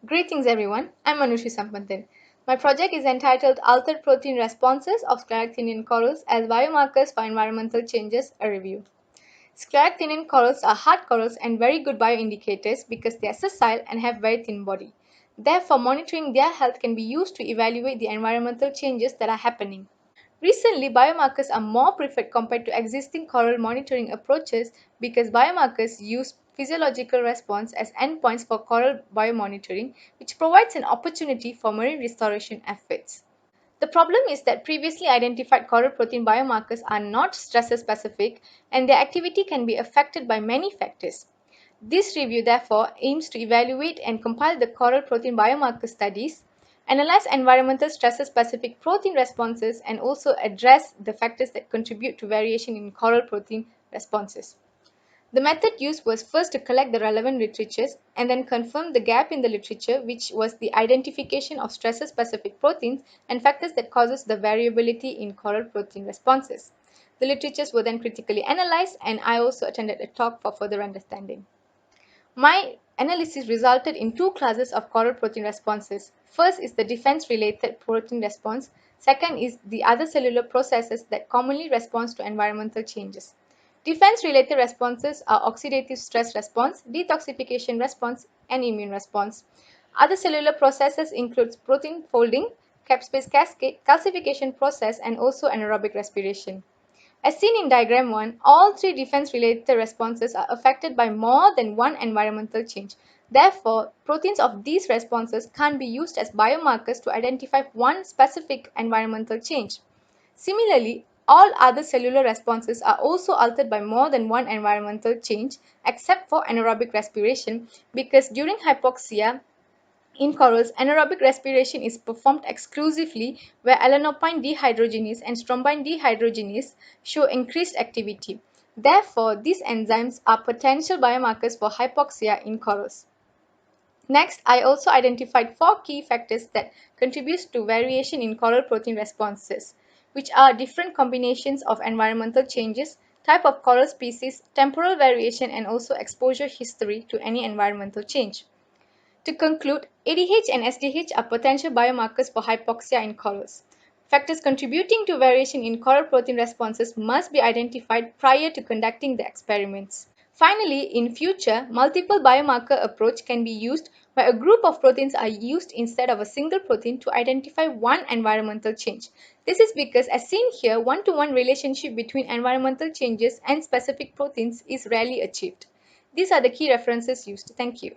Greetings everyone, I'm Anushri. My project is entitled Altered Protein Responses of Scleractinian corals as Biomarkers for Environmental Changes, a review. Scleractinian corals are hard corals and very good bioindicators because they are sessile and have very thin body. Therefore, monitoring their health can be used to evaluate the environmental changes that are happening. Recently, biomarkers are more preferred compared to existing coral monitoring approaches because biomarkers use physiological response as endpoints for coral biomonitoring, which provides an opportunity for marine restoration efforts. The problem is that previously identified coral protein biomarkers are not stressor specific and their activity can be affected by many factors. This review therefore aims to evaluate and compile the coral protein biomarker studies, analyze environmental stressor-specific protein responses, and also address the factors that contribute to variation in coral protein responses. The method used was first to collect the relevant literatures and then confirm the gap in the literature, which was the identification of stressor-specific proteins and factors that causes the variability in coral protein responses. The literatures were then critically analyzed, and I also attended a talk for further understanding. My analysis resulted in two classes of coral protein responses. First is the defense-related protein response. Second is the other cellular processes that commonly respond to environmental changes. Defense-related responses are oxidative stress response, detoxification response, and immune response. Other cellular processes include protein folding, cap space cascade, calcification process, and also anaerobic respiration. As seen in diagram 1, all three defense-related responses are affected by more than one environmental change. Therefore, proteins of these responses can't be used as biomarkers to identify one specific environmental change. Similarly, all other cellular responses are also altered by more than one environmental change except for anaerobic respiration because during hypoxia, in corals, anaerobic respiration is performed exclusively where alanopine dehydrogenase and strombine dehydrogenase show increased activity. Therefore, these enzymes are potential biomarkers for hypoxia in corals. Next, I also identified four key factors that contribute to variation in coral protein responses, which are different combinations of environmental changes, type of coral species, temporal variation, and also exposure history to any environmental change. To conclude, ADH and SDH are potential biomarkers for hypoxia in corals. Factors contributing to variation in coral protein responses must be identified prior to conducting the experiments. Finally, in future, multiple biomarker approach can be used where a group of proteins are used instead of a single protein to identify one environmental change. This is because, as seen here, one-to-one relationship between environmental changes and specific proteins is rarely achieved. These are the key references used. Thank you.